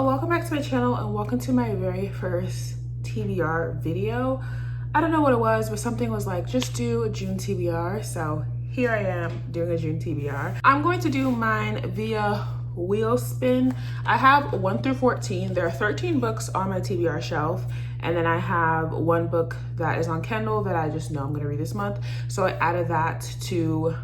welcome back to my channel and welcome to my very first TBR video. I don't know what it was, but something was like, just do a June TBR. So here I am doing a June TBR. I'm going to do mine via wheel spin. I have 1 through 14. There are 13 books on my TBR shelf. And then I have one book that is on Kindle that I just know I'm gonna read this month. So I added that to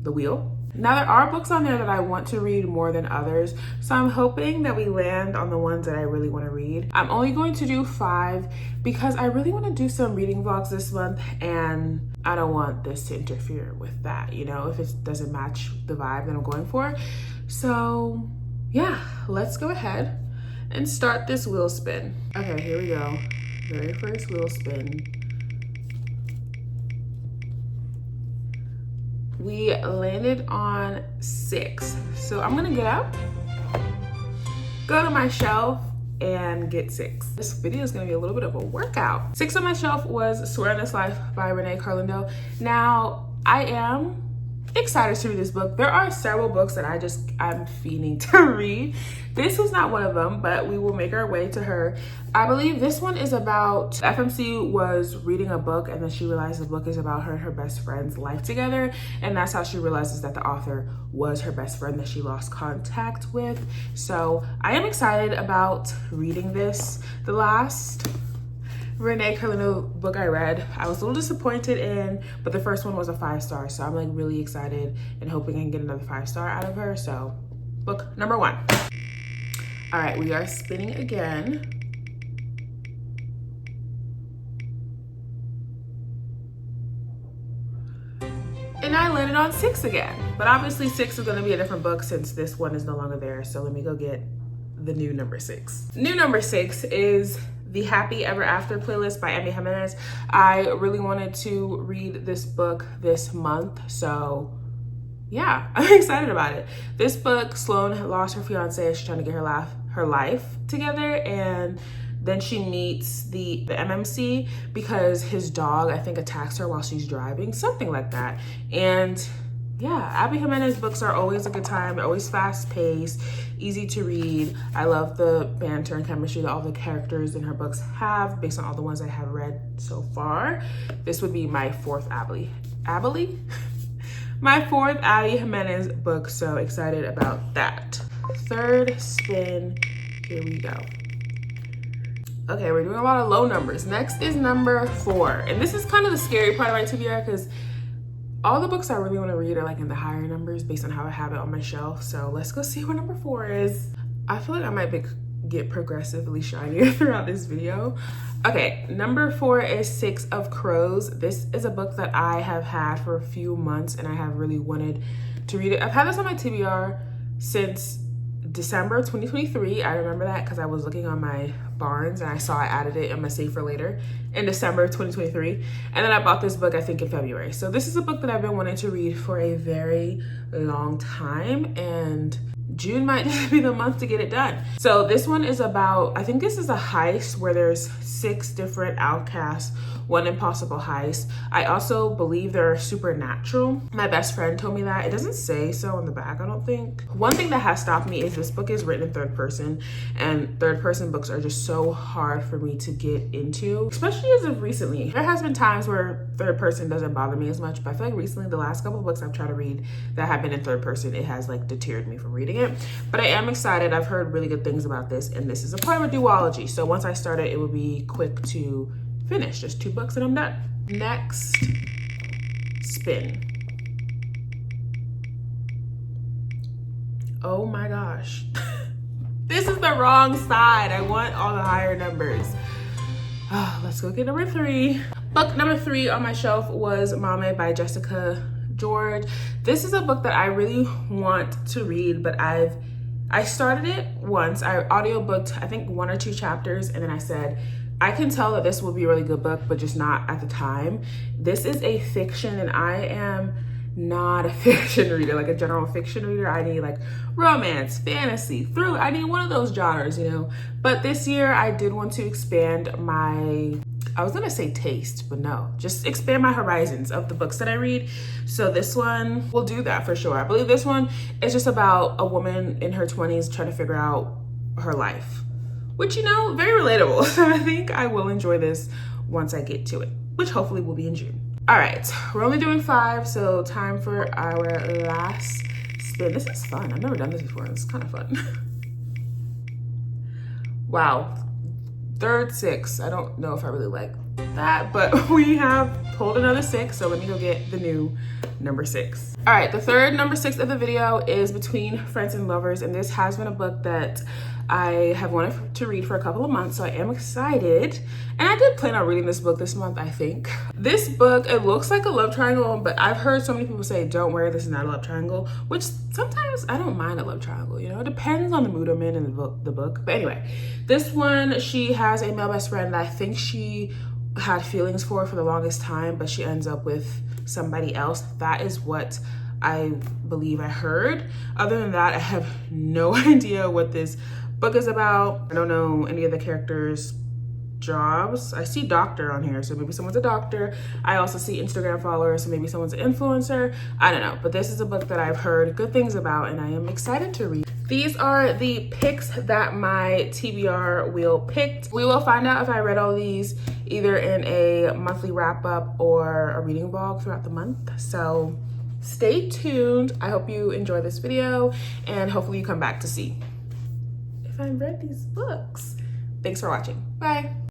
the wheel. Now there are books on there that I want to read more than others, so I'm hoping that we land on the ones that I really want to read. I'm only going to do 5 because I really want to do some reading vlogs this month, and I don't want this to interfere with that, you know, if it doesn't match the vibe that I'm going for. So yeah, let's go ahead and start this wheel spin. Okay, here we go. Very first wheel spin. We landed on 6. So I'm gonna get up, go to my shelf, and get 6. This video is gonna be a little bit of a workout. 6 on my shelf was Swear on This Life by Renee Carlindo. Now, I am excited to read this book. There are several books that I'm fiending to read. This was not one of them, but we will make our way to her. I believe this one is about, FMC was reading a book and then she realized the book is about her and her best friend's life together. And that's how she realizes that the author was her best friend that she lost contact with. So I am excited about reading this. The last Renee Carlindo book I read, I was a little disappointed in, but the first one was a 5-star. So I'm like really excited and hoping I can get another 5-star out of her. So book number 1. All right, we are spinning again. And I landed on 6 again, but obviously 6 is gonna be a different book since this one is no longer there. So let me go get the new number 6. New number 6 is the Happy Ever After playlist by Amy Jimenez. I really wanted to read this book this month, so yeah, I'm excited about it. This book, Sloane lost her fiance. She's trying to get her life together, and then she meets the MMC because his dog, I think, attacks her while she's driving, something like that. And yeah, Abby Jimenez books are always a good time. They're always fast-paced, easy to read. I love the banter and chemistry that all the characters in her books have based on all the ones I have read so far. This would be my 4th my 4th Abby Jimenez book, so excited about that. 3rd spin, here we go. Okay, we're doing a lot of low numbers. Next is number 4, and this is kind of the scary part of my TBR because all the books I really want to read are like in the higher numbers based on how I have it on my shelf. So let's go see what number 4 is. I feel like I might get progressively shinier throughout this video. Okay, number 4 is 6 of Crows. This is a book that I have had for a few months and I have really wanted to read it. I've had this on my TBR since December 2023. I remember that because I was looking on my Barnes and I saw I added it in my save for later in December 2023. And then I bought this book, I think, in February. So this is a book that I've been wanting to read for a very long time, and June might just be the month to get it done. So this one is about, I think this is a heist where there's 6 different outcasts, one impossible heist. I also believe they're supernatural. My best friend told me that. It doesn't say so on the back, I don't think. One thing that has stopped me is this book is written in 3rd person, and 3rd person books are just so hard for me to get into, especially as of recently. There has been times where 3rd person doesn't bother me as much, but I feel like recently the last couple of books I've tried to read that have been in 3rd person, it has like deterred me from reading it. But I am excited. I've heard really good things about this, and this is a part of a duology. So once I start it, it will be quick to finish. Just 2 books and I'm done. Next spin. Oh my gosh. This is the wrong side. I want all the higher numbers. Let's go get number 3. Book number 3 on my shelf was Mame by Jessica George. This is a book that I really want to read, but I started it once. I audiobooked, I think, 1 or 2 chapters, and then I said, I can tell that this will be a really good book, but just not at the time. This is a fiction, and I am not a fiction reader, like a general fiction reader. I need like romance, fantasy, thriller. I need one of those genres, you know. But this year I did want to expand my I was gonna say taste, but no, just expand my horizons of the books that I read. So this one will do that for sure. I believe this one is just about a woman in her 20s trying to figure out her life, which, you know, very relatable. So I think I will enjoy this once I get to it, which hopefully will be in June. All right, we're only doing 5, so time for our last spin. This is fun. I've never done this before. It's kind of fun. Wow, third 6. I don't know if I really like that, but we have pulled another 6, so let me go get the new number 6. All right, the third number 6 of the video is Between Friends and Lovers, and this has been a book that I have wanted to read for a couple of months, so I am excited. And I did plan on reading this book this month, I think. This book, it looks like a love triangle, but I've heard so many people say, don't worry, this is not a love triangle, which sometimes I don't mind a love triangle, you know? It depends on the mood I'm in the book. But anyway, this one, she has a male best friend that I think she had feelings for the longest time, but she ends up with somebody else. That is what I believe I heard. Other than that, I have no idea what this book is about. I don't know any of the characters' jobs. I see doctor on here, so maybe someone's a doctor. I also see Instagram followers, so maybe someone's an influencer. I don't know, but this is a book that I've heard good things about, and I am excited to read. These are the picks that my TBR wheel picked. We will find out if I read all these either in a monthly wrap up or a reading vlog throughout the month. So stay tuned. I hope you enjoy this video, and hopefully you come back to see if I read these books. Thanks for watching. Bye.